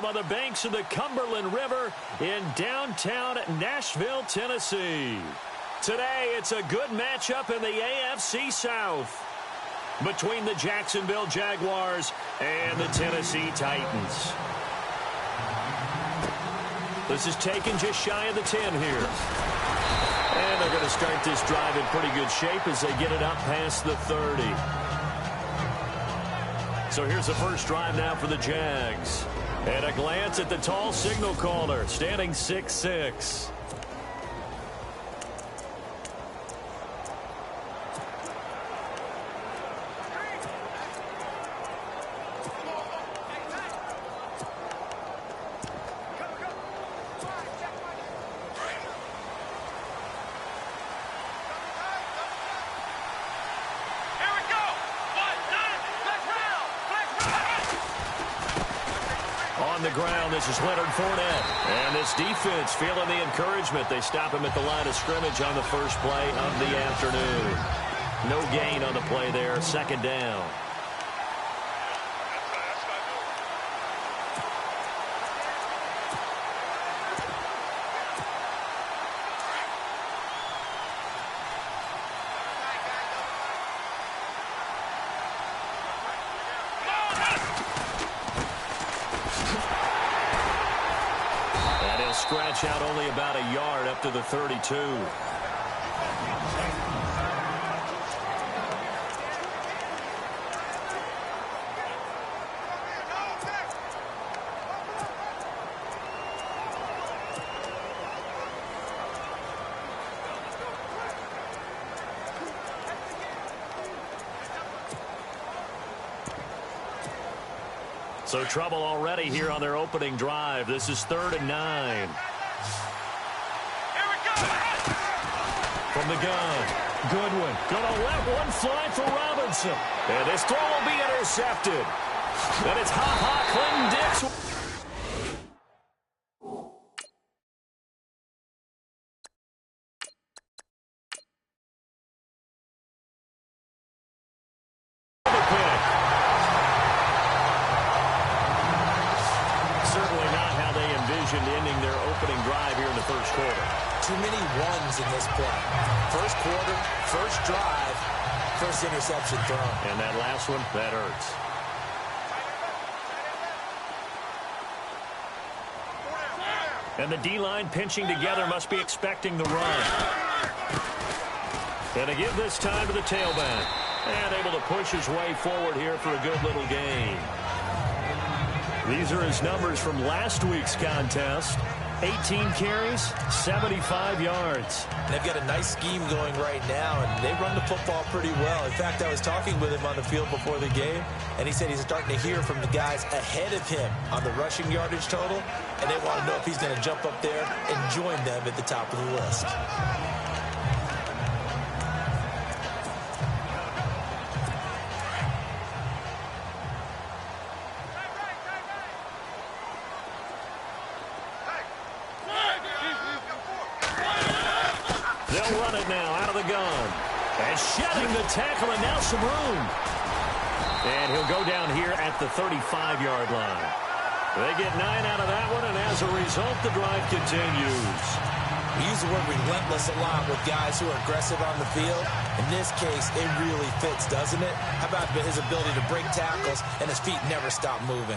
on the banks of the Cumberland River in downtown Nashville, Tennessee. Today, it's a good matchup in the AFC South between the Jacksonville Jaguars and the Tennessee Titans. This is taken just shy of the 10 here. And they're going to start this drive in pretty good shape as they get it up past the 30. So here's the first drive now for the Jags. And a glance at the tall signal caller, standing 6'6". On the ground, this is Leonard Fournette. And this defense feeling the encouragement. They stop him at the line of scrimmage on the first play of the afternoon. No gain on the play there. Second down. Scratch out only about a yard up to the 32. So trouble already here on their opening drive. This is 3rd and 9. From the gun, Goodwin gonna let one fly for Robinson. And this throw will be intercepted. And it's Clinton Dix. Certainly not how they envisioned ending their opening drive here in the first quarter. Too many ones in this play. First quarter, first drive, first interception thrown. And that last one, that hurts. And the D-line pinching together must be expecting the run. And to give this time to the tailback. And able to push his way forward here for a good little gain. These are his numbers from last week's contest. 18 carries, 75 yards. They've got a nice scheme going right now, and they run the football pretty well. In fact, I was talking with him on the field before the game, and he said he's starting to hear from the guys ahead of him on the rushing yardage total, and they want to know if he's going to jump up there and join them at the top of the list. They'll run it now out of the gun. And shedding the tackle, and now some room. And he'll go down here at the 35-yard line. They get 9 out of that one, and as a result, the drive continues. We use the word relentless a lot with guys who are aggressive on the field. In this case, it really fits, doesn't it? How about his ability to break tackles, and his feet never stop moving?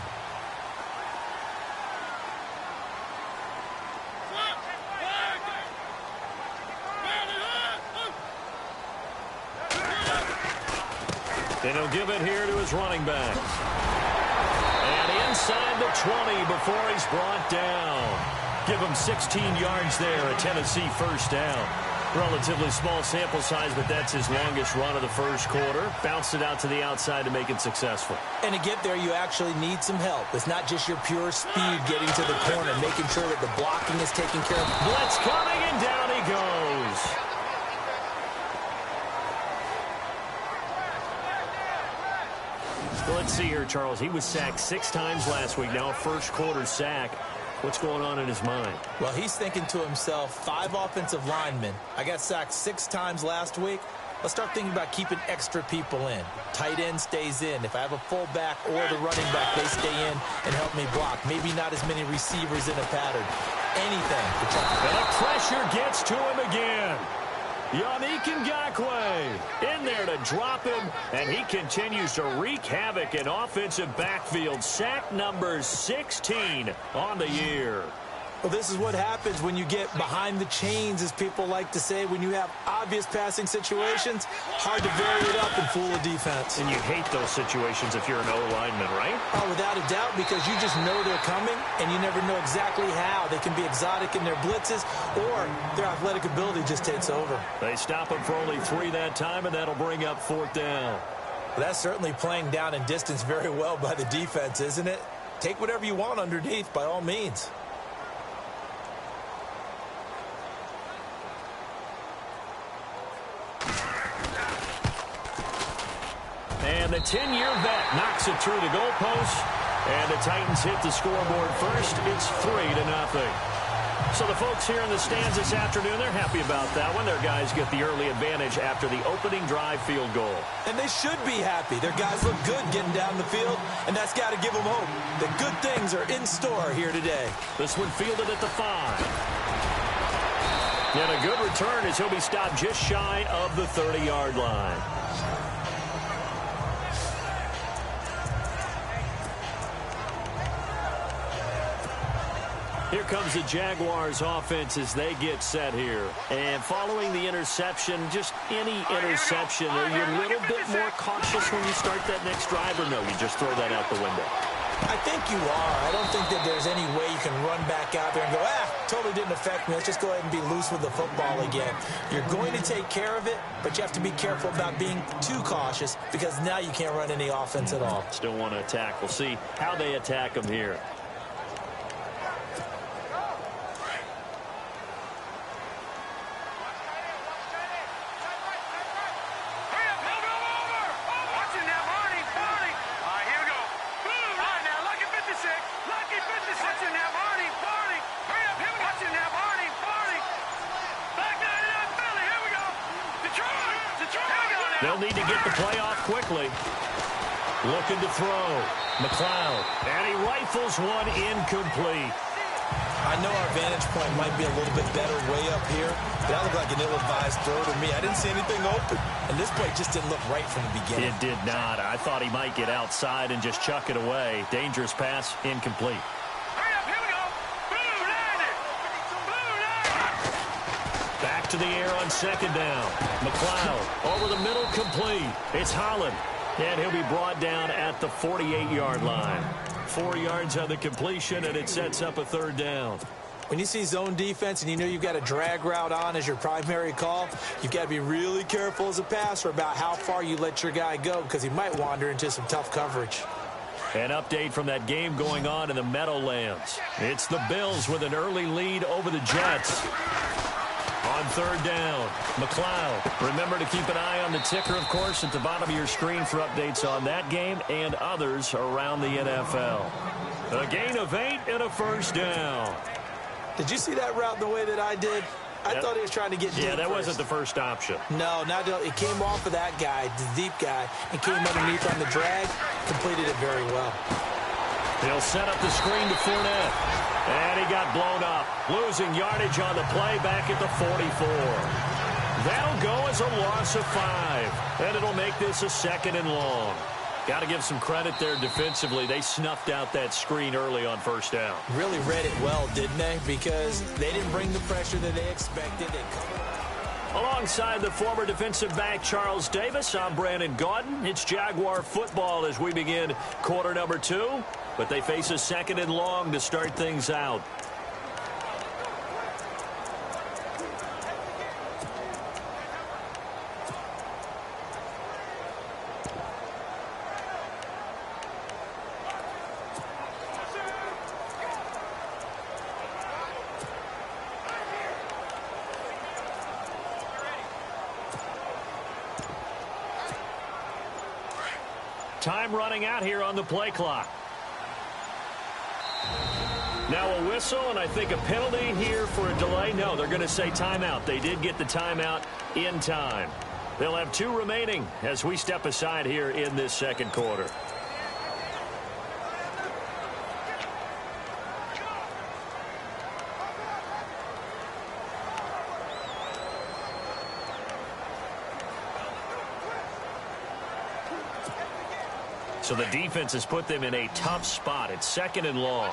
And he'll give it here to his running back. And inside the 20 before he's brought down. Give him 16 yards there, a Tennessee first down. Relatively small sample size, but that's his longest run of the first quarter. Bounced it out to the outside to make it successful. And to get there, you actually need some help. It's not just your pure speed getting to the corner, making sure that the blocking is taken care of. Blitz coming, and down he goes. Well, let's see here, Charles. He was sacked 6 times last week. Now a first quarter sack. What's going on in his mind? Well, he's thinking to himself, 5 offensive linemen. I got sacked 6 times last week. let's start thinking about keeping extra people in. Tight end stays in. If I have a fullback or the running back, they stay in and help me block. Maybe not as many receivers in a pattern. Anything. And the pressure gets to him again. Yannick Ngakoue in there to drop him, and he continues to wreak havoc in offensive backfield. Sack number 16 on the year. Well, this is what happens when you get behind the chains, as people like to say. When you have obvious passing situations, hard to vary it up and fool a defense. And you hate those situations if you're an O-lineman, right? Oh, without a doubt, because you just know they're coming, and you never know exactly how. They can be exotic in their blitzes, or their athletic ability just takes over. They stop him for only 3 that time, and that'll bring up 4th down. Well, that's certainly playing down and distance very well by the defense, isn't it? Take whatever you want underneath, by all means. And the 10-year vet knocks it through the goalpost. And the Titans hit the scoreboard first. It's 3-0. So the folks here in the stands this afternoon, they're happy about that one. Their guys get the early advantage after the opening drive field goal. And they should be happy. Their guys look good getting down the field, and that's got to give them hope that good things are in store here today. This one fielded at the 5. And a good return as he'll be stopped just shy of the 30-yard line. Here comes the Jaguars offense as they get set here. And following the interception, just any interception, are you a little bit more cautious when you start that next drive, or no, you just throw that out the window? I think you are. I don't think that there's any way you can run back out there and go, totally didn't affect me. Let's just go ahead and be loose with the football again. You're going to take care of it, but you have to be careful about being too cautious because now you can't run any offense at all. Still want to attack. We'll see how they attack them here. They'll need to get the play off quickly. Looking to throw. McLeod. And he rifles one incomplete. I know our vantage point might be a little bit better way up here. That looked like an ill-advised throw to me. I didn't see anything open. And this play just didn't look right from the beginning. It did not. I thought he might get outside and just chuck it away. Dangerous pass, incomplete. To the air on 2nd down. McLeod over the middle, complete. It's Holland, and he'll be brought down at the 48-yard line. 4 yards on the completion, and it sets up a 3rd down. When you see zone defense and you know you've got a drag route on as your primary call, you've got to be really careful as a passer about how far you let your guy go because he might wander into some tough coverage. An update from that game going on in the Meadowlands. It's the Bills with an early lead over the Jets. On 3rd down, McLeod. Remember to keep an eye on the ticker, of course, at the bottom of your screen for updates on that game and others around the NFL. A gain of 8 and a 1st down. Did you see that route the way that I did? I thought he was trying to get deep. Yeah, that wasn't the first option. No, it came off of that guy, the deep guy, and came underneath on the drag, completed it very well. He'll set up the screen to Fournette. And he got blown up, losing yardage on the play back at the 44. That'll go as a loss of 5, and it'll make this a 2nd and long. Got to give some credit there defensively. They snuffed out that screen early on 1st down. Really read it well, didn't they? Because they didn't bring the pressure that they expected. Alongside the former defensive back Charles Davis, I'm Brandon Gaudin. It's Jaguar football as we begin quarter number 2. But they face a 2nd and long to start things out. Time running out here on the play clock. Now a whistle, and I think a penalty here for a delay. No, they're going to say timeout. They did get the timeout in time. They'll have 2 remaining as we step aside here in this second quarter. So the defense has put them in a tough spot. It's 2nd and long.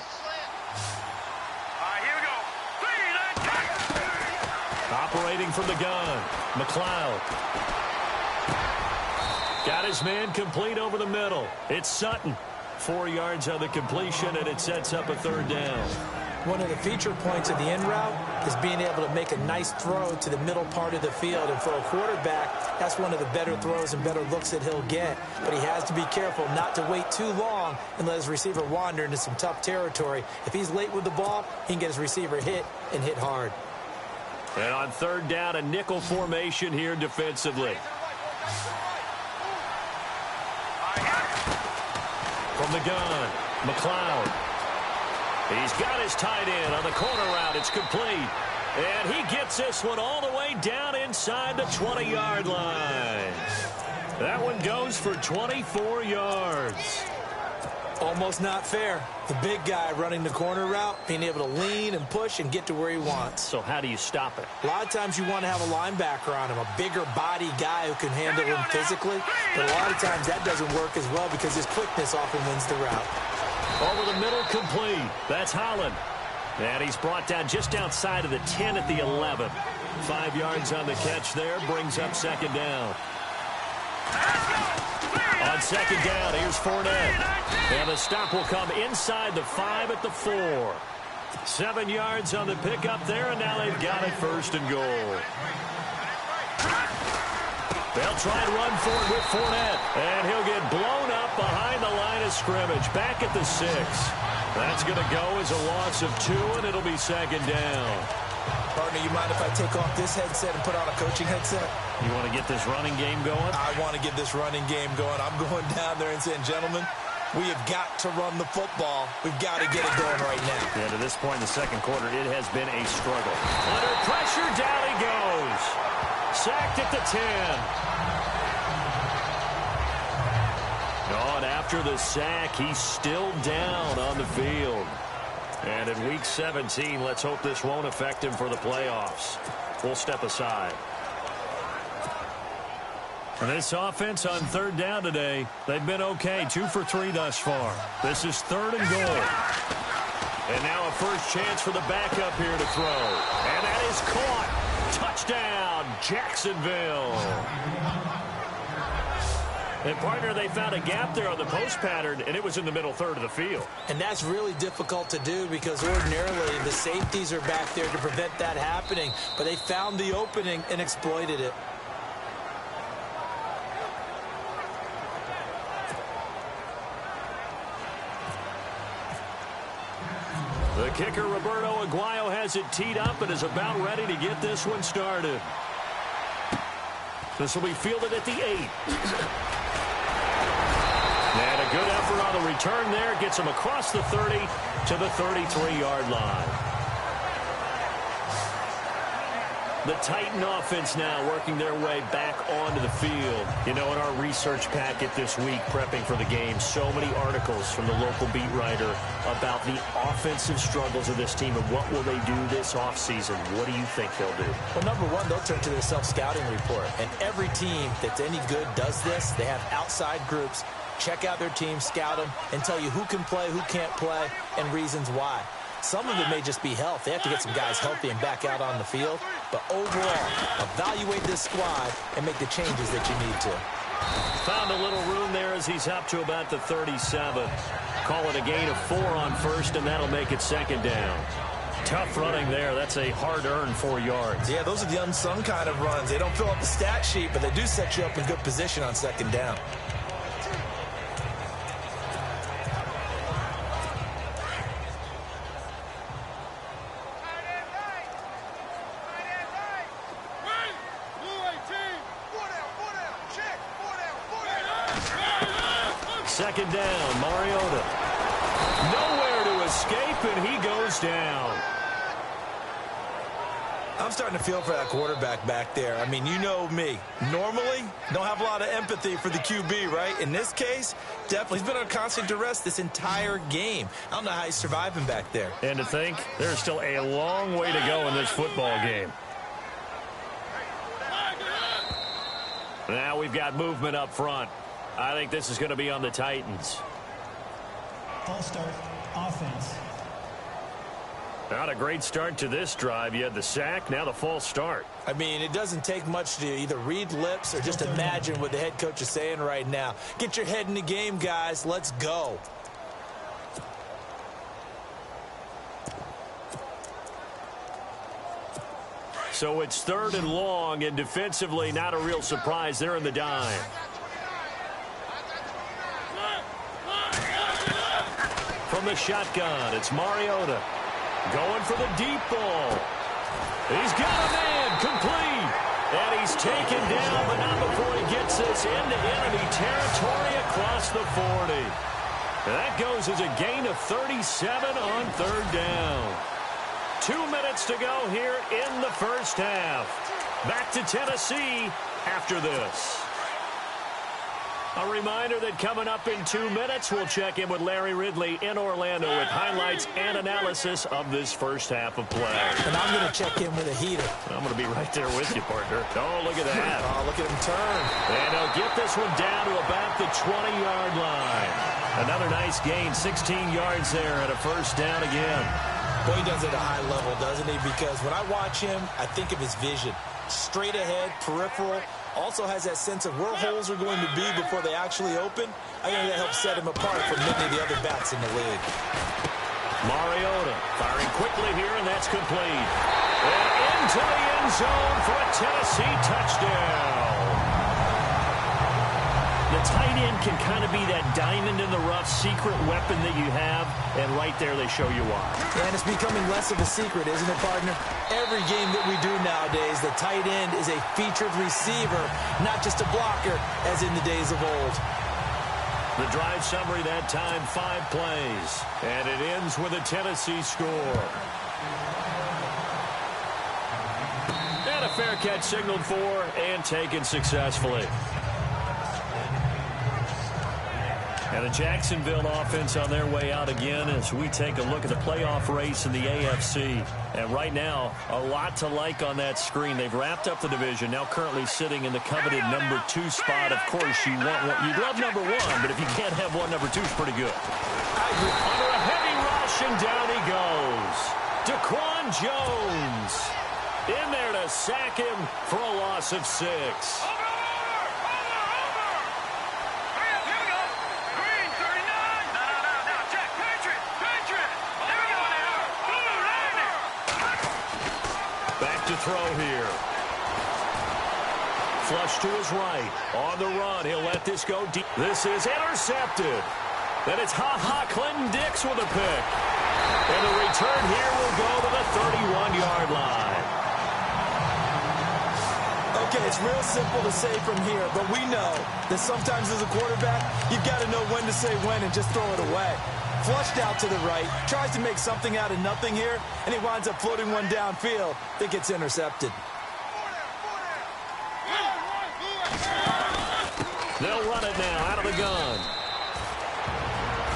Here we go. Operating from the gun, McLeod. Got his man complete over the middle. It's Sutton. 4 yards on the completion, and it sets up a 3rd down. One of the feature points of the in route is being able to make a nice throw to the middle part of the field. And for a quarterback, that's one of the better throws and better looks that he'll get. But he has to be careful not to wait too long and let his receiver wander into some tough territory. If he's late with the ball, he can get his receiver hit and hit hard. And on 3rd down, a nickel formation here defensively. From the gun, McLeod. He's got his tight end on the corner route. It's complete. And he gets this one all the way down inside the 20-yard line. That one goes for 24 yards. Almost not fair. The big guy running the corner route, being able to lean and push and get to where he wants. So how do you stop it? A lot of times you want to have a linebacker on him, a bigger body guy who can handle him physically. But a lot of times that doesn't work as well because his quickness often wins the route. Over the middle, complete. That's Holland. And he's brought down just outside of the 10 at the 11. 5 yards on the catch there, brings up 2nd down. On 2nd down, here's Fournette. And the stop will come inside the 5 at the 4. 7 yards on the pickup there, and now they've got it 1st and goal. They'll try and run for it with Fournette. And he'll get blown up behind the line of scrimmage. Back at the 6. That's going to go as a loss of 2, and it'll be 2nd down. Partner, you mind if I take off this headset and put on a coaching headset? You want to get this running game going? I want to get this running game going. I'm going down there and saying, gentlemen, we have got to run the football. We've got to get it going right now. Yeah, to this point in the second quarter, it has been a struggle. Under pressure, down he goes. Sacked at the 10. Oh, and after the sack, he's still down on the field. And in Week 17, let's hope this won't affect him for the playoffs. We'll step aside. And this offense on 3rd down today, they've been okay. 2 for 3 thus far. This is 3rd and goal. And now a first chance for the backup here to throw. And that is caught. Touchdown, Jacksonville. And, partner, they found a gap there on the post pattern, and it was in the middle 3rd of the field. And that's really difficult to do because ordinarily the safeties are back there to prevent that happening. But they found the opening and exploited it. The kicker, Roberto Aguayo, has it teed up and is about ready to get this one started. This will be fielded at the 8. And a good effort on the return there. Gets him across the 30 to the 33-yard line. The Titan offense now working their way back onto the field. You know, in our research packet this week, prepping for the game, so many articles from the local beat writer about the offensive struggles of this team and what will they do this offseason. What do you think they'll do? Well, number one, they'll turn to their self-scouting report. And every team that's any good does this. They have outside groups. Check out their team, scout them, and tell you who can play, who can't play, and reasons why. Some of it may just be health. They have to get some guys healthy and back out on the field. But overall, evaluate this squad and make the changes that you need to. Found a little room there as he's up to about the 37. Call it a gain of 4 on 1st, and that'll make it 2nd down. Tough running there. That's a hard-earned 4 yards. Yeah, those are the unsung kind of runs. They don't fill up the stat sheet, but they do set you up in good position on 2nd down. Second down, Mariota. Nowhere to escape, and he goes down. I'm starting to feel for that quarterback back there. I mean, you know me. Normally, don't have a lot of empathy for the QB, right? In this case, definitely. He's been on constant duress this entire game. I don't know how he's surviving back there. And to think, there's still a long way to go in this football game. Now we've got movement up front. I think this is going to be on the Titans. False start, offense. Not a great start to this drive. You had the sack, now the false start. I mean, it doesn't take much to either read lips or just imagine what the head coach is saying right now. Get your head in the game, guys. Let's go. So it's 3rd and long, and defensively, not a real surprise. They're in the dime. From the shotgun, it's Mariota. Going for the deep ball. He's got a man, complete. And he's taken down, but not before he gets this into enemy territory across the 40. And that goes as a gain of 37 on 3rd down. 2 minutes to go here in the first half. Back to Tennessee after this. A reminder that coming up in 2 minutes, we'll check in with Larry Ridley in Orlando with highlights and analysis of this first half of play. And I'm going to check in with a heater. I'm going to be right there with you, partner. Oh, look at that. Oh, look at him turn. And he'll get this one down to about the 20-yard line. Another nice gain, 16 yards there and a first down again. Boy, he does it at a high level, doesn't he? Because when I watch him, I think of his vision. Straight ahead, peripheral. Also has that sense of where holes are going to be before they actually open. I think that helps set him apart from many of the other backs in the league. Mariota firing quickly here, and that's complete. And into the end zone for a Tennessee touchdown. The tight end can kind of be that diamond in the rough secret weapon that you have, and right there they show you why. And it's becoming less of a secret, isn't it, partner? Every game that we do nowadays, the tight end is a featured receiver, not just a blocker, as in the days of old. The drive summary that time, 5 plays, and it ends with a Tennessee score. And a fair catch signaled for and taken successfully. And the Jacksonville offense on their way out again as we take a look at the playoff race in the AFC. And right now, a lot to like on that screen. They've wrapped up the division, now currently sitting in the coveted number 2 spot. Of course, you'd love number 1, but if you can't have one, number 2 is pretty good. Under a heavy rush, and down he goes. Daquan Jones in there to sack him for a loss of 6. Throw here. Flush to his right. On the run. He'll let this go deep. This is intercepted. Then it's Clinton Dix with a pick. And the return here will go to the 31-yard line. Okay, it's real simple to say from here, but we know that sometimes as a quarterback, you've got to know when to say when and just throw it away. Flushed out to the right, tries to make something out of nothing here, and he winds up floating one downfield that gets intercepted. They'll run it now out of the gun.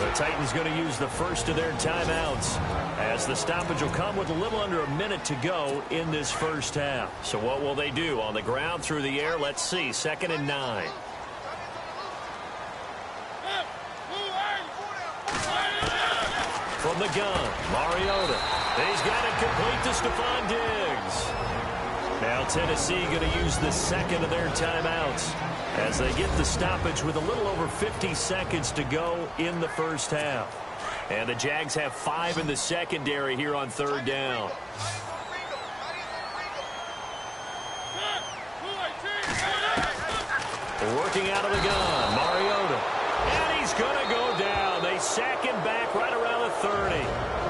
The Titans going to use the first of their timeouts as the stoppage will come with a little under a minute to go in this first half. So what will they do? On the ground, through the air? Let's see. 2nd and 9. From the gun, Mariota. He's got it complete to Stephon Diggs. Now Tennessee going to use the second of their timeouts as they get the stoppage with a little over 50 seconds to go in the first half. And the Jags have 5 in the secondary here on 3rd down. Working out of the gun, Mariota. And he's going to go down. They sack him back right around the 30.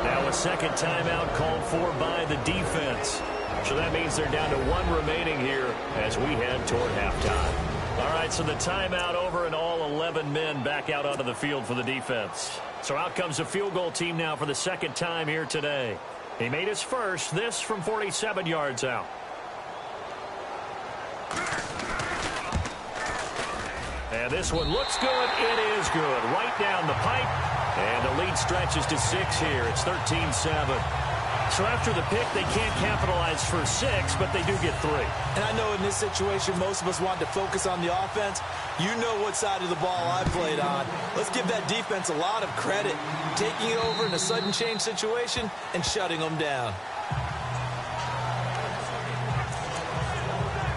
Now a second timeout called for by the defense. So that means they're down to 1 remaining here as we head toward halftime. All right, so the timeout over and all 11 men back out onto the field for the defense. So out comes the field goal team now for the second time here today. He made his first, this from 47 yards out. And this one looks good. It is good. Right down the pipe. And the lead stretches to 6 here. It's 13-7. So after the pick, they can't capitalize for 6, but they do get 3. And I know in this situation, most of us want to focus on the offense. You know what side of the ball I played on. Let's give that defense a lot of credit, taking it over in a sudden change situation and shutting them down.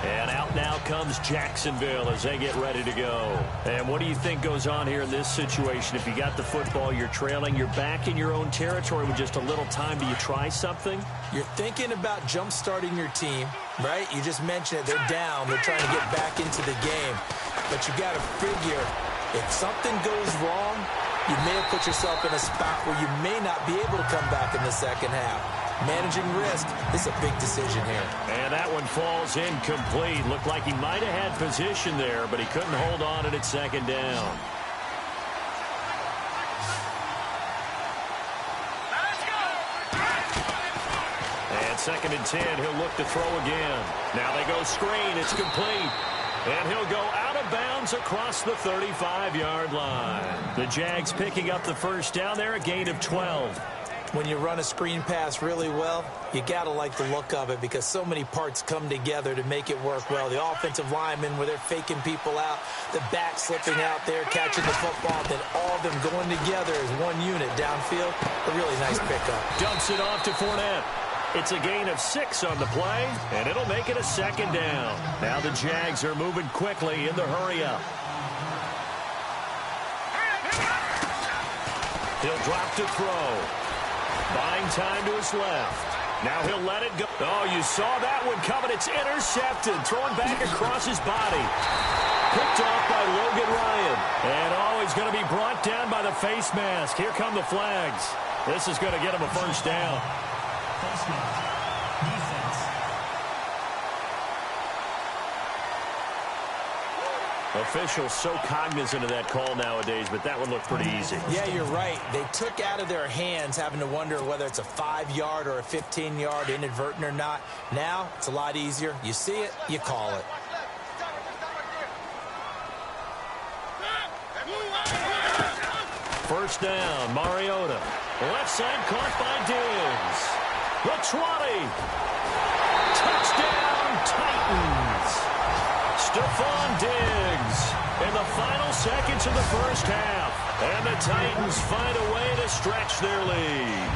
And out now comes Jacksonville as they get ready to go. And what do you think goes on here in this situation? If you got the football, you're trailing, you're back in your own territory with just a little time. Do you try something? You're thinking about jump-starting your team, right? You just mentioned it. They're down. They're trying to get back into the game. But you got to figure, if something goes wrong, you may have put yourself in a spot where you may not be able to come back in the second half. Managing risk is a big decision here. And that one falls incomplete. Looked like he might have had position there, but he couldn't hold on at second down. And 2nd and 10, he'll look to throw again. Now they go screen. It's complete. And he'll go out of bounds across the 35-yard line. The Jags picking up the first down there, a gain of 12. When you run a screen pass really well, you got to like the look of it because so many parts come together to make it work well. The offensive linemen, where they're faking people out, the back slipping out there, catching the football, then all of them going together as one unit downfield. A really nice pickup. Dumps it off to Fournette. It's a gain of 6 on the play, and it'll make it a 2nd down. Now the Jags are moving quickly in the hurry-up. He'll drop to throw. Buying time to his left. Now he'll let it go. Oh, you saw that one coming. It's intercepted. Throwing back across his body. Picked off by Logan Ryan. And oh, he's going to be brought down by the face mask. Here come the flags. This is going to get him a first down. Face mask. Defense. Officials so cognizant of that call nowadays, but that one looked pretty easy. Yeah, you're right. They took out of their hands having to wonder whether it's a 5-yard or a 15-yard, inadvertent or not. Now, it's a lot easier. You see it, you call it. First down, Mariota. Left side caught by Diggs. The 20. Touchdown, Titans. Stephon Diggs in the final seconds of the first half. And the Titans find a way to stretch their lead.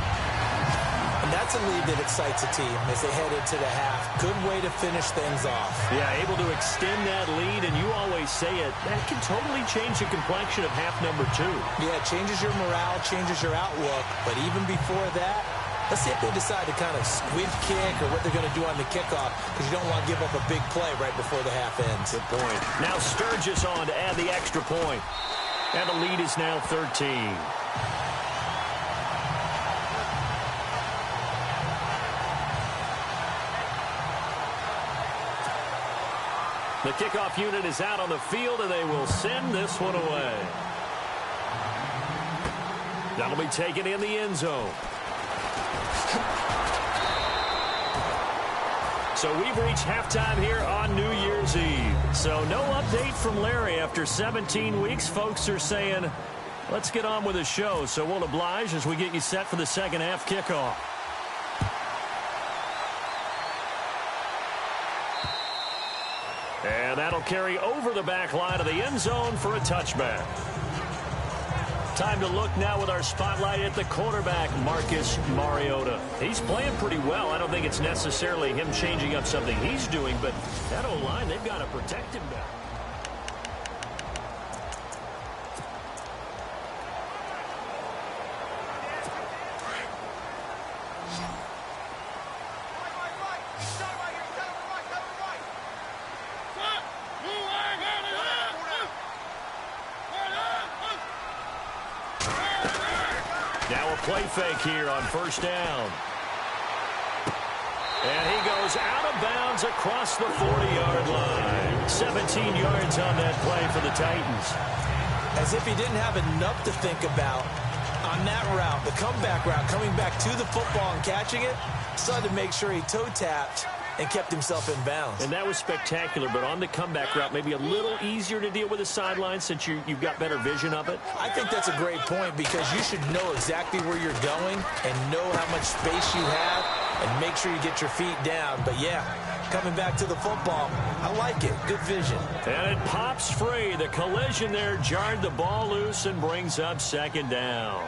And that's a lead that excites a team as they head into the half. Good way to finish things off. Yeah, able to extend that lead, and you always say it, that can totally change the complexion of half number 2. Yeah, it changes your morale, changes your outlook. But even before that, let's see if they decide to kind of squib kick or what they're going to do on the kickoff, because you don't want to give up a big play right before the half ends. Good point. Now Sturgis on to add the extra point. And the lead is now 13. The kickoff unit is out on the field, and they will send this one away. That'll be taken in the end zone. So we've reached halftime here on New Year's Eve. So no update from Larry after 17 weeks. Folks are saying, let's get on with the show. So we'll oblige as we get you set for the second half kickoff. And that'll carry over the back line of the end zone for a touchback. Time to look now with our spotlight at the quarterback, Marcus Mariota. He's playing pretty well. I don't think it's necessarily him changing up something he's doing, but that O-line, they've got to protect him better. Play fake here on first down. And he goes out of bounds across the 40-yard line. 17 yards on that play for the Titans. As if he didn't have enough to think about on on that route, the comeback route, coming back to the football and catching it, started to make sure he toe tapped and kept himself in bounds. And that was spectacular, but on the comeback route, maybe a little easier to deal with the sideline since you've got better vision of it? I think that's a great point because you should know exactly where you're going and know how much space you have and make sure you get your feet down. But, yeah, coming back to the football, I like it. Good vision. And it pops free. The collision there jarred the ball loose and brings up second down.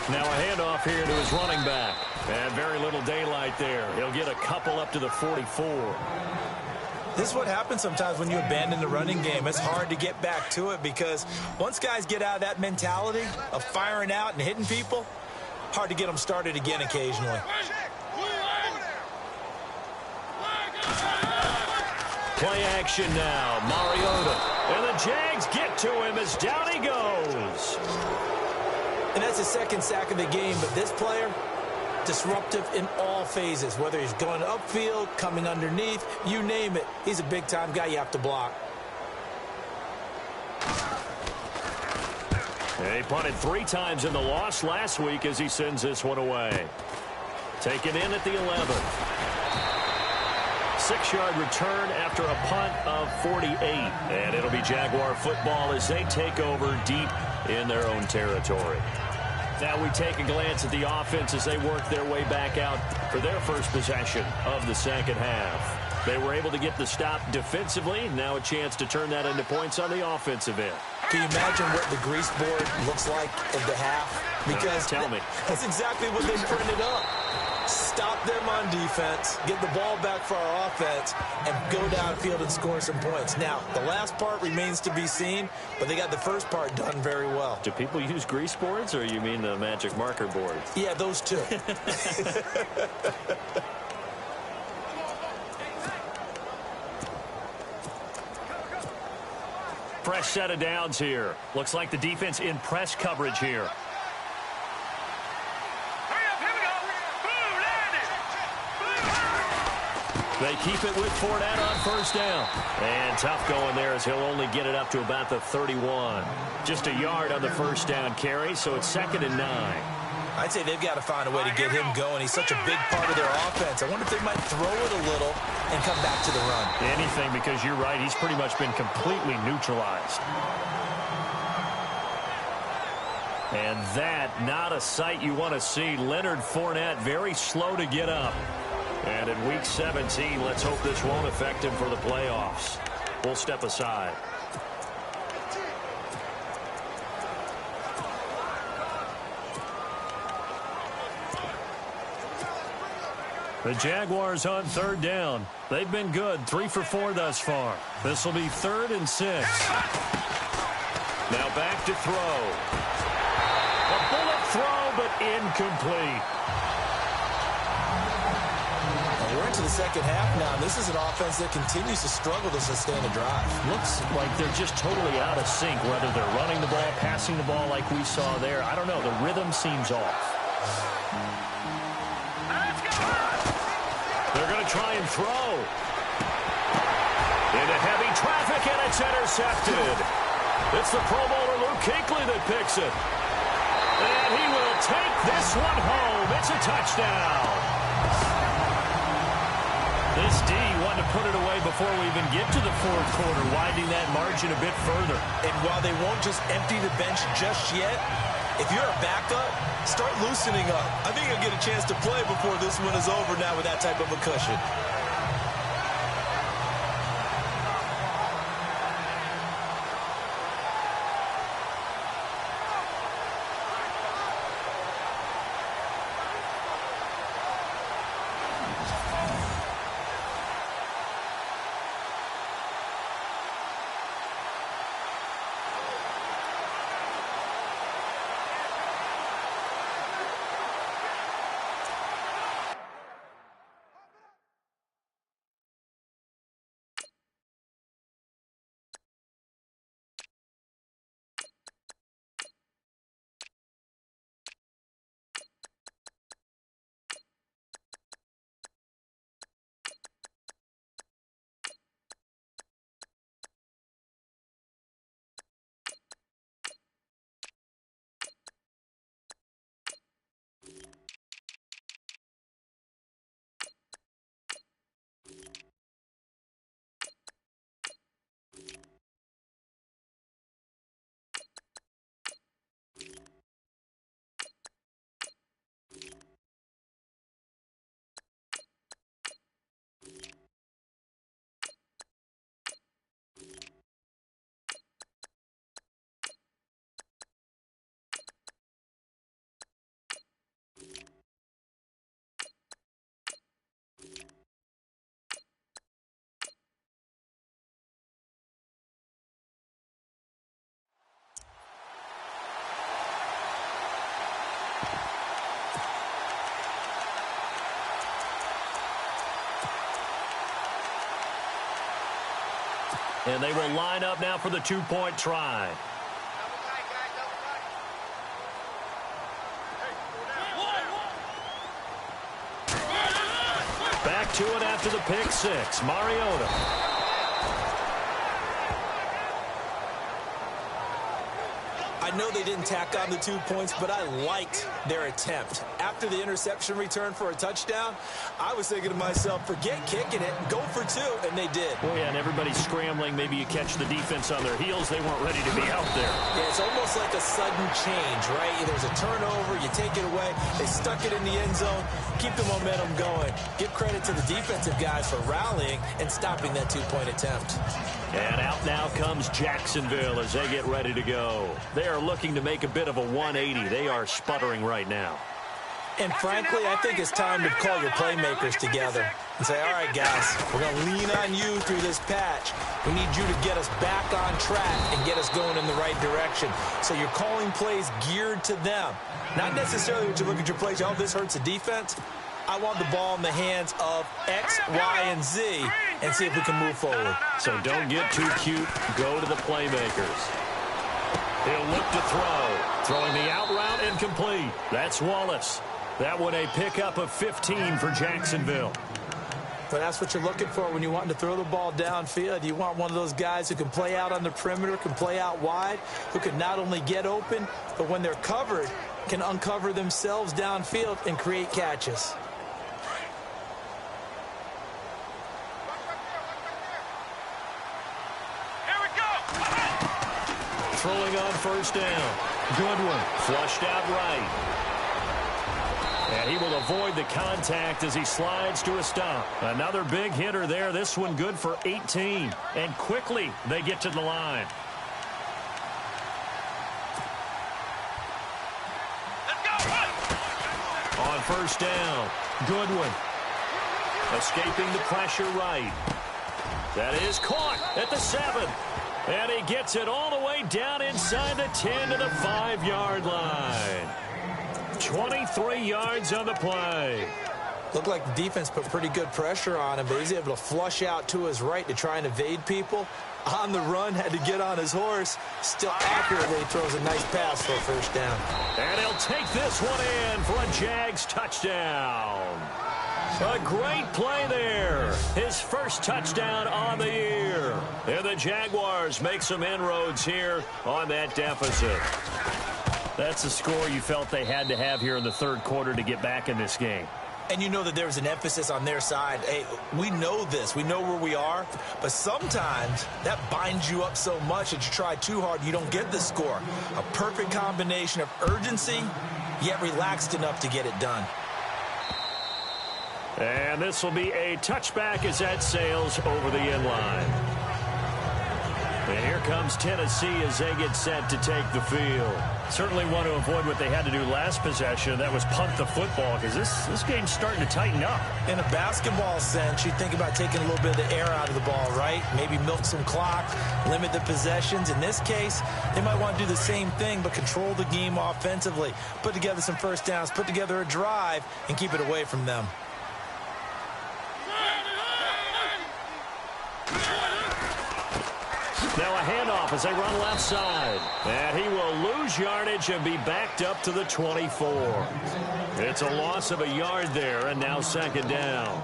Now a handoff here to his running back. And very little daylight there. He'll get a couple up to the 44. This is what happens sometimes when you abandon the running game. It's hard to get back to it because once guys get out of that mentality of firing out and hitting people, hard to get them started again occasionally. Play action now. Mariota. And the Jags get to him as down he goes. And that's the second sack of the game, but this player, disruptive in all phases, whether he's going upfield, coming underneath, you name it. He's a big-time guy you have to block. And he punted 3 times in the loss last week as he sends this one away. Taken in at the 11. 6-yard return after a punt of 48. And it'll be Jaguar football as they take over deep in their own territory. Now we take a glance at the offense as they work their way back out for their first possession of the second half. They were able to get the stop defensively. Now a chance to turn that into points on the offensive end. Can you imagine what the grease board looks like at the half? Because tell me. That's exactly what they printed up. Stop them on defense, get the ball back for our offense, and go downfield and score some points. Now, the last part remains to be seen, but they got the first part done very well. Do people use grease boards, or you mean the magic marker board? Yeah, those two. Fresh set of downs here. Looks like the defense in press coverage here. They keep it with Fournette on first down. And tough going there as he'll only get it up to about the 31. Just a yard on the first down carry, so it's 2nd and 9. I'd say they've got to find a way to get him going. He's such a big part of their offense. I wonder if they might throw it a little and come back to the run. Anything, because you're right. He's pretty much been completely neutralized. And that, not a sight you want to see. Leonard Fournette very slow to get up. And in Week 17, let's hope this won't affect him for the playoffs. We'll step aside. The Jaguars on 3rd down. They've been good, 3 for 4 thus far. This will be 3rd and 6. Now back to throw. A bullet throw, but incomplete. We're into the second half now. This is an offense that continues to struggle to sustain a drive. Looks like they're just totally out of sync, whether they're running the ball, passing the ball like we saw there. I don't know. The rhythm seems off. They're going to try and throw. Into heavy traffic, and it's intercepted. It's the Pro Bowler Luke Kuechly that picks it. And he will take this one home. It's a touchdown. This D wanted to put it away before we even get to the 4th quarter, widening that margin a bit further. And while they won't just empty the bench just yet, if you're a backup, start loosening up. I think you'll get a chance to play before this one is over now with that type of a cushion. And they will line up now for the two-point try. Back to it after the pick six. Mariota. I know they didn't tack on the 2 points, but I liked their attempt. After the interception return for a touchdown, I was thinking to myself, forget kicking it, go for two, and they did. Well, yeah, and everybody's scrambling. Maybe you catch the defense on their heels. They weren't ready to be out there. Yeah, it's almost like a sudden change, right? There's a turnover, you take it away. They stuck it in the end zone. Keep the momentum going. Give credit to the defensive guys for rallying and stopping that two-point attempt. And out now comes Jacksonville as they get ready to go. They are looking to make a bit of a 180. They are sputtering right now. And frankly, I think it's time to call your playmakers together and say, all right, guys, we're going to lean on you through this patch. We need you to get us back on track and get us going in the right direction. So you're calling plays geared to them. Not necessarily when you look at your plays, oh, this hurts the defense. I want the ball in the hands of X, Y, and Z and see if we can move forward. So don't get too cute. Go to the playmakers. He'll look to throw. Throwing the out route incomplete. That's Wallace. That one a pickup of 15 for Jacksonville. But that's what you're looking for when you want to throw the ball downfield. You want one of those guys who can play out on the perimeter, can play out wide, who can not only get open, but when they're covered, can uncover themselves downfield and create catches. Throwing on first down. Goodwin flushed out right. And he will avoid the contact as he slides to a stop. Another big hitter there. This one good for 18. And quickly they get to the line. On first down, Goodwin escaping the pressure right. That is caught at the 7. And he gets it all the way down inside the 10 to the 5-yard line. 23 yards on the play. Looked like the defense put pretty good pressure on him, but he's able to flush out to his right to try and evade people. On the run, had to get on his horse. Still accurately throws a nice pass for a first down. And he'll take this one in for a Jags touchdown. A great play there. His first touchdown on the year. And the Jaguars make some inroads here on that deficit. That's a score you felt they had to have here in the third quarter to get back in this game. And you know that there was an emphasis on their side. Hey, we know this. We know where we are. But sometimes that binds you up so much that you try too hard, you don't get the score. A perfect combination of urgency, yet relaxed enough to get it done. And this will be a touchback as that sails over the end line. And here comes Tennessee as they get set to take the field. Certainly want to avoid what they had to do last possession. That was punt the football, because this game's starting to tighten up. In a basketball sense, you think about taking a little bit of the air out of the ball, right? Maybe milk some clock, limit the possessions. In this case, they might want to do the same thing, but control the game offensively. Put together some first downs, put together a drive, and keep it away from them. Now a handoff as they run left side. And he will lose yardage and be backed up to the 24. It's a loss of a yard there, and now second down.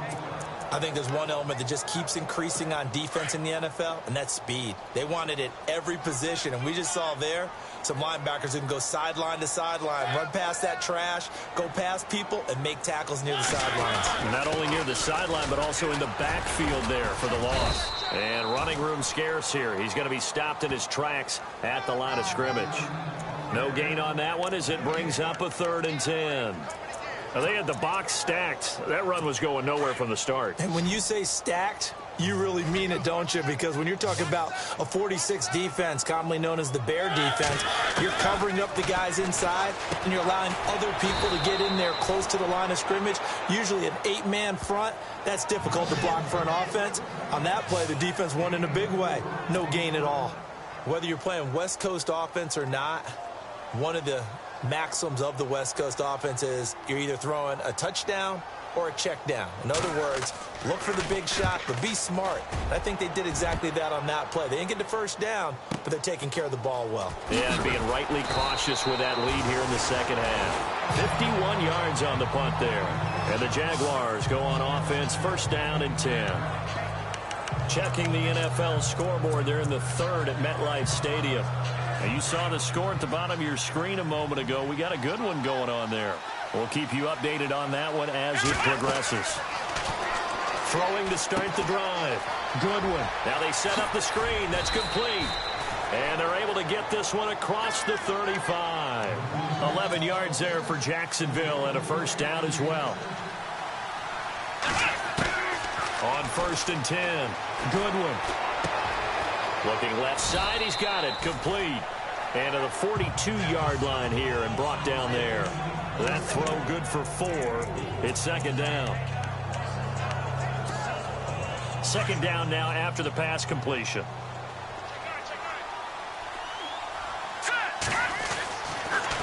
I think there's one element that just keeps increasing on defense in the NFL, and that's speed. They want it at every position, and we just saw there some linebackers who can go sideline to sideline, run past that trash, go past people, and make tackles near the sidelines. Not only near the sideline, but also in the backfield there for the loss. And running room scarce here. He's going to be stopped in his tracks at the line of scrimmage. No gain on that one as it brings up a 3rd and 10. Now, they had the box stacked. That run was going nowhere from the start. And when you say stacked, you really mean it, don't you? Because when you're talking about a 46 defense, commonly known as the bear defense, you're covering up the guys inside, and you're allowing other people to get in there close to the line of scrimmage, usually an 8-man front. That's difficult to block for an offense. On that play, the defense won in a big way. No gain at all. Whether you're playing West Coast offense or not, one of the maxims of the West Coast offense is you're either throwing a touchdown or a check down. In other words, look for the big shot, but be smart. I think they did exactly that on that play. They didn't get the first down, but they're taking care of the ball well. Yeah, being rightly cautious with that lead here in the second half. 51 yards on the punt there. And the Jaguars go on offense, first down and 10. Checking the NFL scoreboard there in the third at MetLife Stadium. Now, you saw the score at the bottom of your screen a moment ago. We got a good one going on there. We'll keep you updated on that one as it progresses. Throwing to start the drive. Goodwin. Now they set up the screen. That's complete. And they're able to get this one across the 35. 11 yards there for Jacksonville and a first down as well. On first and 10. Goodwin. Looking left side. He's got it. Complete. And to the 42-yard line here and brought down there. That throw good for 4. It's second down. Second down now after the pass completion.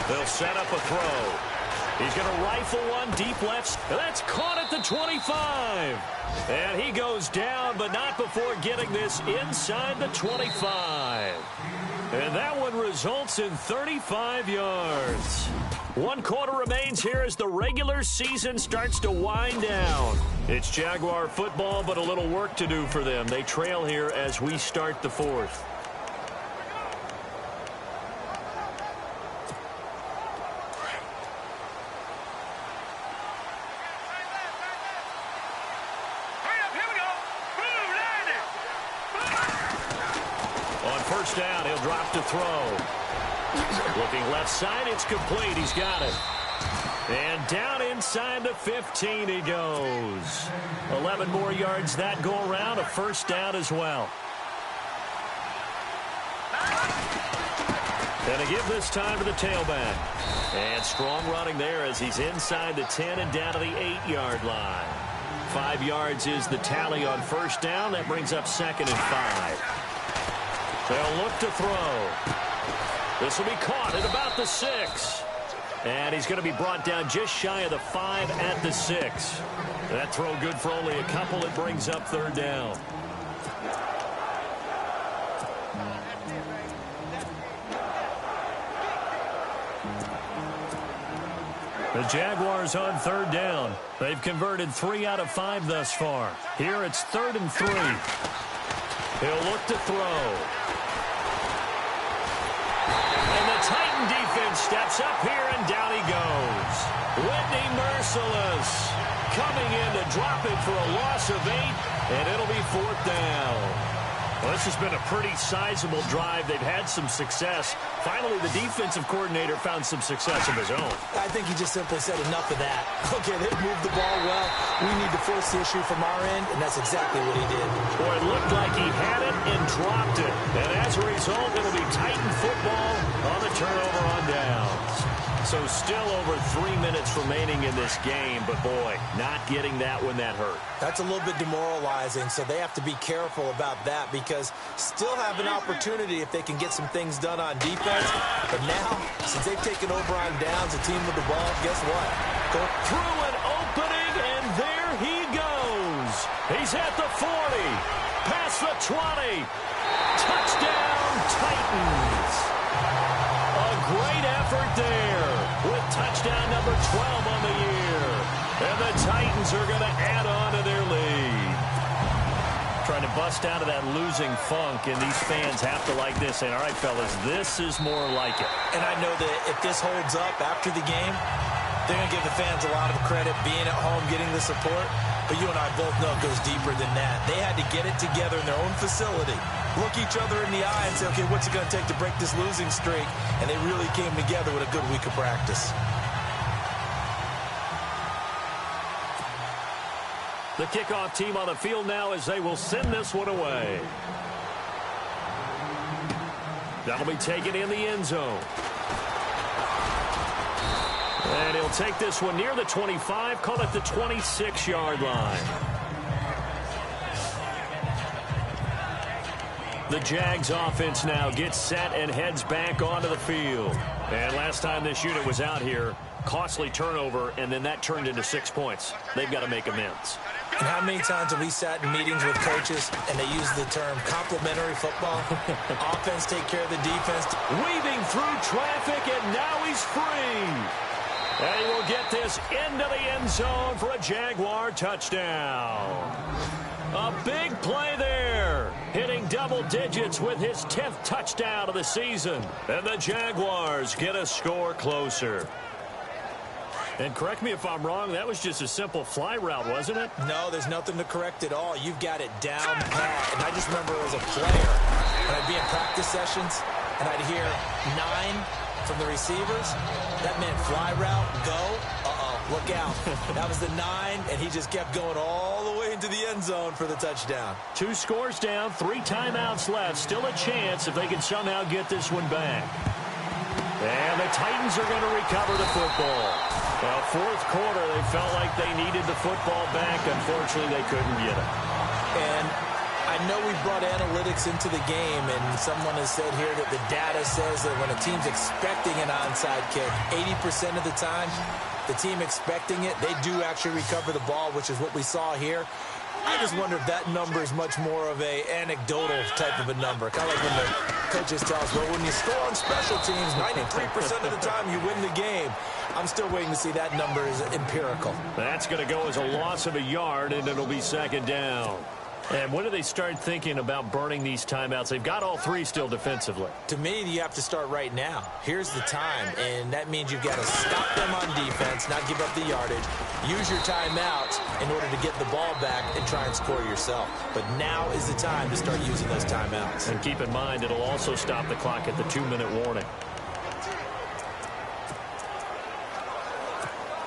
They'll set up a throw. He's going to rifle one deep left. That's caught at the 25. And he goes down, but not before getting this inside the 25. And that one results in 35 yards. 1 quarter remains here as the regular season starts to wind down. It's Jaguar football, but a little work to do for them. They trail here as we start the fourth. First down, he'll drop to throw. Looking left side, it's complete. He's got it. And down inside the 15 he goes. 11 more yards that go around, a first down as well. And a give this time to the tailback. And strong running there as he's inside the 10 and down to the 8-yard line. 5 yards is the tally on first down. That brings up second and 5. They'll look to throw. This will be caught at about the 6. And he's going to be brought down just shy of the 5 at the 6. That throw good for only a couple. It brings up third down. The Jaguars on third down. They've converted 3 out of 5 thus far. Here it's 3rd and 3. He'll look to throw. Titan defense steps up here, and down he goes. Whitney Merciless coming in to drop it for a loss of 8, and it'll be 4th down. Well, this has been a pretty sizable drive. They've had some success. Finally, the defensive coordinator found some success of his own. I think he just simply said enough of that. Okay, they've moved the ball well. We need to force the issue from our end, and that's exactly what he did. Boy, it looked like he had it and dropped it. And as a result, it'll be Titan football on the turnover on downs. So still over 3 minutes remaining in this game, but boy, not getting that one that hurt. That's a little bit demoralizing, so they have to be careful about that because still have an opportunity if they can get some things done on defense. But now, since they've taken over on downs, the team with the ball, guess what? Go through an opening, and there he goes. He's at the 40, past the 20. Touchdown, Titans. A great effort there with touchdown number 12 on the year. And the Titans are going to add on to their lead. Trying to bust out of that losing funk, and these fans have to like this. And all right, fellas, this is more like it. And I know that if this holds up after the game, they're going to give the fans a lot of credit being at home, getting the support. But you and I both know it goes deeper than that. They had to get it together in their own facility, look each other in the eye and say, okay, what's it going to take to break this losing streak? And they really came together with a good week of practice. The kickoff team on the field now as they will send this one away. That'll be taken in the end zone. And he'll take this one near the 25, call it the 26-yard line. The Jags offense now gets set and heads back onto the field. And last time this unit was out here, costly turnover, and then that turned into 6 points. They've got to make amends. And how many times have we sat in meetings with coaches and they use the term complementary football? Offense take care of the defense. Weaving through traffic, and now he's free. And he will get this into the end zone for a Jaguar touchdown. A big play there, hitting double digits with his 10th touchdown of the season. And the Jaguars get a score closer. And correct me if I'm wrong, that was just a simple fly route, wasn't it? No, there's nothing to correct at all. You've got it down pat. And I just remember as a player, when I'd be in practice sessions, and I'd hear 9 from the receivers. That meant fly route, go. Look out. That was the 9, and he just kept going all the way into the end zone for the touchdown. 2 scores down, 3 timeouts left. Still a chance if they can somehow get this one back. And the Titans are going to recover the football. Well, fourth quarter, they felt like they needed the football back. Unfortunately, they couldn't get it. And I know we brought analytics into the game, and someone has said here that the data says that when a team's expecting an onside kick, 80% of the time, the team expecting it, they do actually recover the ball, which is what we saw here. I just wonder if that number is much more of a anecdotal type of a number. Kind of like when the coaches tell us, well, when you score on special teams, 93% of the time you win the game. I'm still waiting to see that number is empirical. That's going to go as a loss of a yard, and it'll be second down. And when do they start thinking about burning these timeouts? They've got all 3 still defensively. To me, you have to start right now. Here's the time, and that means you've got to stop them on defense, not give up the yardage, use your timeouts in order to get the ball back and try and score yourself. But now is the time to start using those timeouts. And keep in mind, it'll also stop the clock at the 2-minute warning.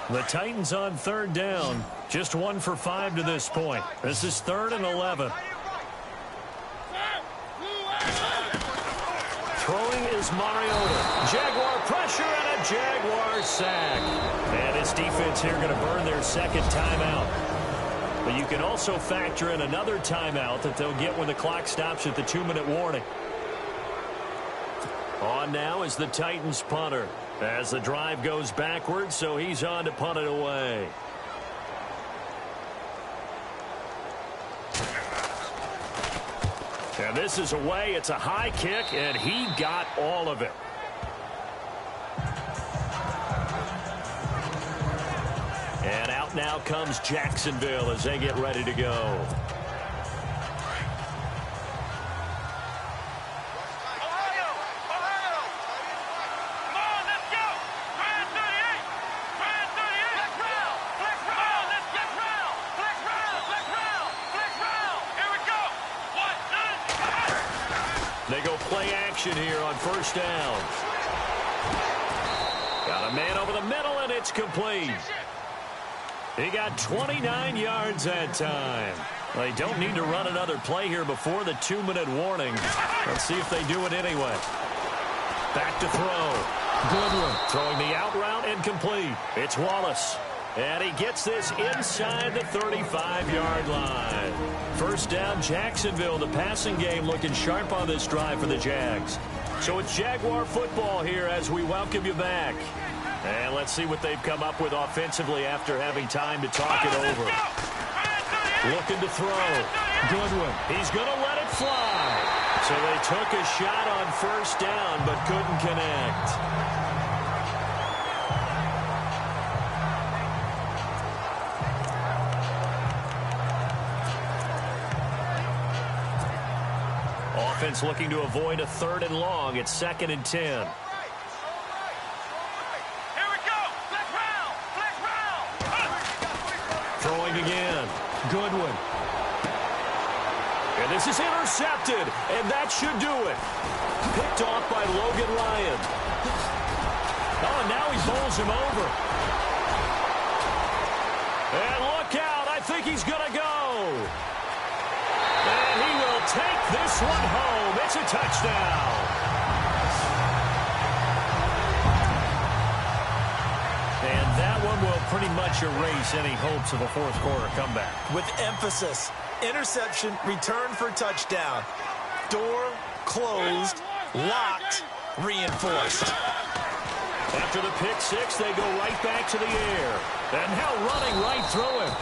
The Titans on third down. Just 1 for 5 to this point. This is 3rd and 11. Throwing is Mariota. Jaguar pressure and a Jaguar sack. And his defense here going to burn their second timeout. But you can also factor in another timeout that they'll get when the clock stops at the 2-minute warning. On now is the Titans punter. As the drive goes backwards, so he's on to punt it away. And this is away. It's a high kick, and he got all of it. And out now comes Jacksonville as they get ready to go. They go play action here on first down. Got a man over the middle, and it's complete. He got 29 yards that time. They don't need to run another play here before the 2-minute warning. Let's see if they do it anyway. Back to throw. Goodwin throwing the out route incomplete. It's Wallace. And he gets this inside the 35-yard line. First down, Jacksonville. The passing game looking sharp on this drive for the Jags. So it's Jaguar football here as we welcome you back. And let's see what they've come up with offensively after having time to talk it over. Looking to throw. Goodwin. He's going to let it fly. So they took a shot on first down but couldn't connect. Offense looking to avoid a 3rd and long. It's 2nd and 10. Here we go. Flex round. Flex round. Throwing again. Goodwin. And this is intercepted. And that should do it. Picked off by Logan Ryan. Oh, and now he bowls him over. And look out. I think he's going to go. And he will take this one home. It's a touchdown. And that one will pretty much erase any hopes of a fourth quarter comeback. With emphasis, interception, return for touchdown. Door closed, locked, reinforced. After the pick six, they go right back to the air. And now running right through him.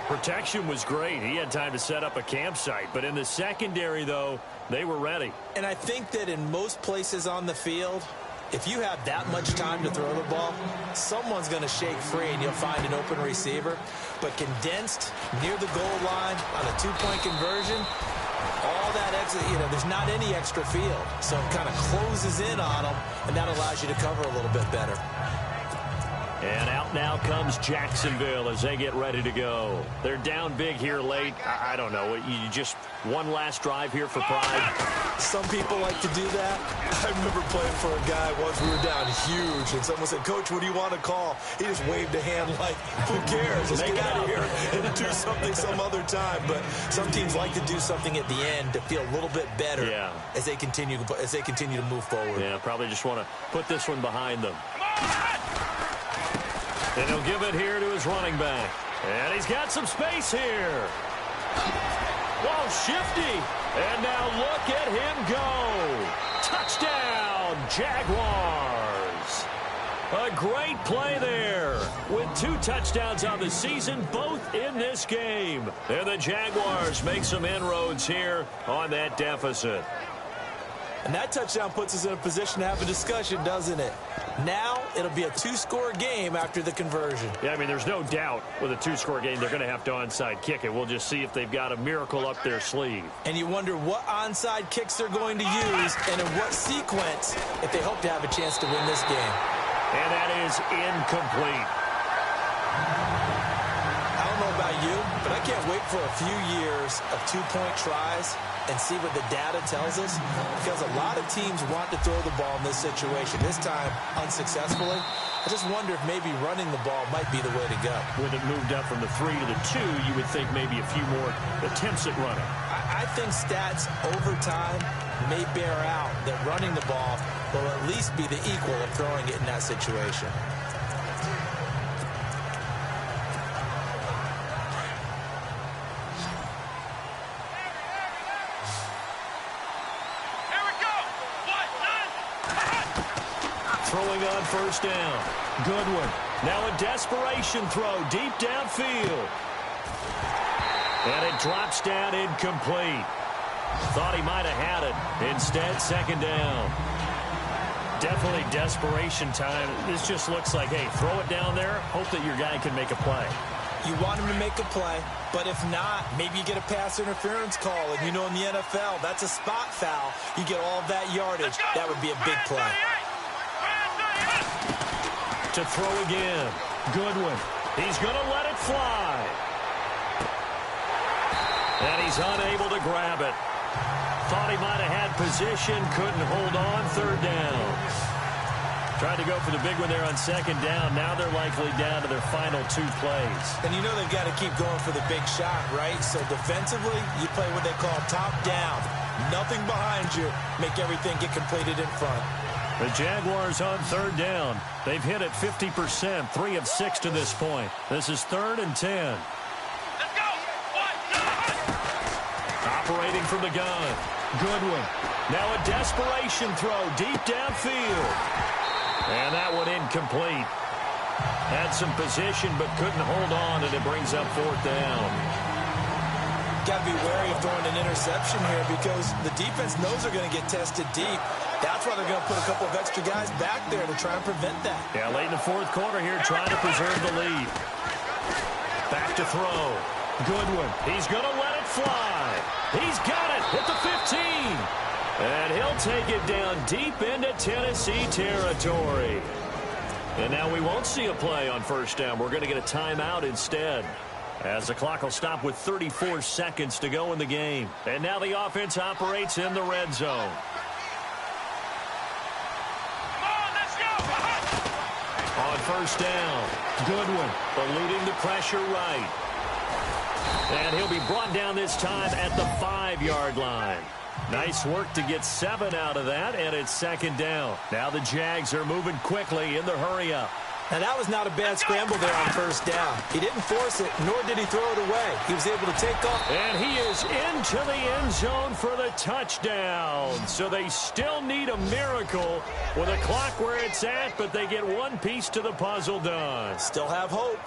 Protection was great. He had time to set up a campsite. But in the secondary, though, they were ready. And I think that in most places on the field, if you have that much time to throw the ball, someone's going to shake free and you'll find an open receiver. But condensed near the goal line on a two-point conversion, all that extra, there's not any extra field. So it kind of closes in on them, and that allows you to cover a little bit better. And out now comes Jacksonville as they get ready to go. They're down big here late. I don't know. You just one last drive here for pride. Some people like to do that. I remember playing for a guy once. We were down huge, and someone said, "Coach, what do you want to call?" He just waved a hand like, "Who cares? Let's get out of here and do something some other time." But some teams like to do something at the end to feel a little bit better as they continue to move forward. Yeah, probably just want to put this one behind them. And he'll give it here to his running back. And he's got some space here. Whoa, shifty. And now look at him go. Touchdown, Jaguars. A great play there. With 2 touchdowns on the season, both in this game. And the Jaguars make some inroads here on that deficit. And that touchdown puts us in a position to have a discussion, doesn't it? Now it'll be a 2-score game after the conversion. Yeah, I mean, there's no doubt with a 2-score game, they're going to have to onside kick it. We'll just see if they've got a miracle up their sleeve. And you wonder what onside kicks they're going to use and in what sequence if they hope to have a chance to win this game. And that is incomplete. I don't know about you, but I can't wait for a few years of 2-point tries and see what the data tells us, because a lot of teams want to throw the ball in this situation, this time unsuccessfully. I just wonder if maybe running the ball might be the way to go. With it moved up from the 3 to the 2, you would think maybe a few more attempts at running. I think stats over time may bear out that running the ball will at least be the equal of throwing it in that situation. Throwing on first down. Goodwin. Now a desperation throw deep downfield. And it drops down incomplete. Thought he might have had it. Instead, second down. Definitely desperation time. This just looks like, hey, throw it down there. Hope that your guy can make a play. You want him to make a play, but if not, maybe you get a pass interference call. And you know in the NFL, that's a spot foul. You get all of that yardage. That would be a big play. To throw again. Goodwin. He's going to let it fly. And he's unable to grab it. Thought he might have had position. Couldn't hold on. Third down. Tried to go for the big one there on second down. Now they're likely down to their final 2 plays. And you know they've got to keep going for the big shot, right? So defensively, you play what they call top down. Nothing behind you. Make everything get completed in front. The Jaguars on third down. They've hit it 50%, 3 of 6 to this point. This is 3rd and 10. Let's go. Operating from the gun. Goodwin. Now a desperation throw deep downfield. And that one incomplete. Had some position but couldn't hold on, and it brings up 4th down. Got to be wary of throwing an interception here because the defense knows they're going to get tested deep. That's why they're going to put a couple of extra guys back there to try and prevent that. Yeah, late in the 4th quarter here, trying to preserve the lead. Back to throw. Goodwin. He's going to let it fly. He's got it at the 15. And he'll take it down deep into Tennessee territory. And now we won't see a play on first down. We're going to get a timeout instead, as the clock will stop with 34 seconds to go in the game. And now the offense operates in the red zone. On first down, Goodwin eluding the pressure right. And he'll be brought down this time at the 5-yard line. Nice work to get 7 out of that, and it's second down. Now the Jags are moving quickly in the hurry-up. Now, that was not a bad scramble there on first down. He didn't force it, nor did he throw it away. He was able to take off. And he is into the end zone for the touchdown. So they still need a miracle with a clock where it's at, but they get one piece to the puzzle done. Still have hope.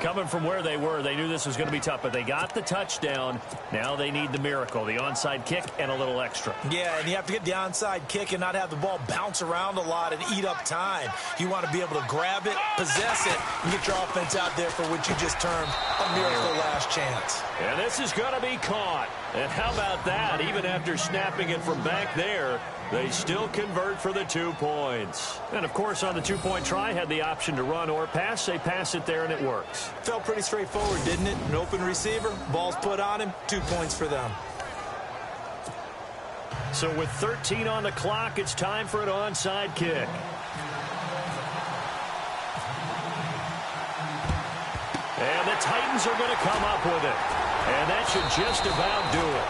Coming from where they were, they knew this was going to be tough, but they got the touchdown. Now they need the miracle, the onside kick and a little extra. Yeah, and you have to get the onside kick and not have the ball bounce around a lot and eat up time. You want to be able to grab it, possess it, and get your offense out there for what you just termed a miracle last chance. And this is going to be caught. And how about that? Even after snapping it from back there, they still convert for the 2 points. And, of course, on the two-point try, had the option to run or pass. They pass it there, and it works. Felt pretty straightforward, didn't it? An open receiver, ball's put on him, 2 points for them. So with 13 on the clock, it's time for an onside kick. And the Titans are going to come up with it. And that should just about do it.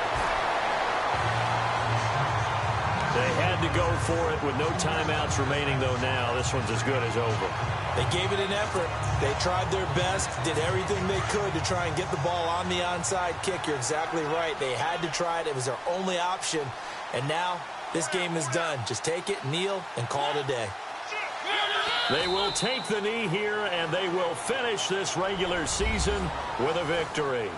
They had to go for it with no timeouts remaining, though, now. This one's as good as over. They gave it an effort. They tried their best, did everything they could to try and get the ball on the onside kick. You're exactly right. They had to try it. It was their only option. And now this game is done. Just take it, kneel, and call it a day. They will take the knee here, and they will finish this regular season with a victory.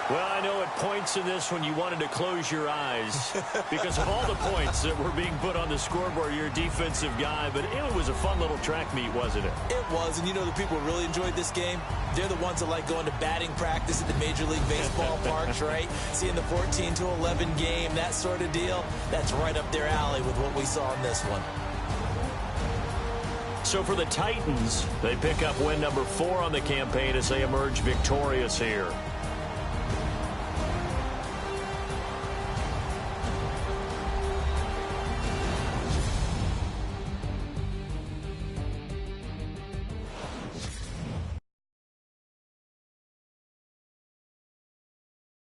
Well, I know at points in this when you wanted to close your eyes because of all the points that were being put on the scoreboard. You're a defensive guy, but it was a fun little track meet, wasn't it? It was, and you know the people who really enjoyed this game? They're the ones that like going to batting practice at the Major League Baseball parks, right? Seeing the 14-11 game, that sort of deal. That's right up their alley with what we saw in this one. So for the Titans, they pick up win number 4 on the campaign as they emerge victorious here.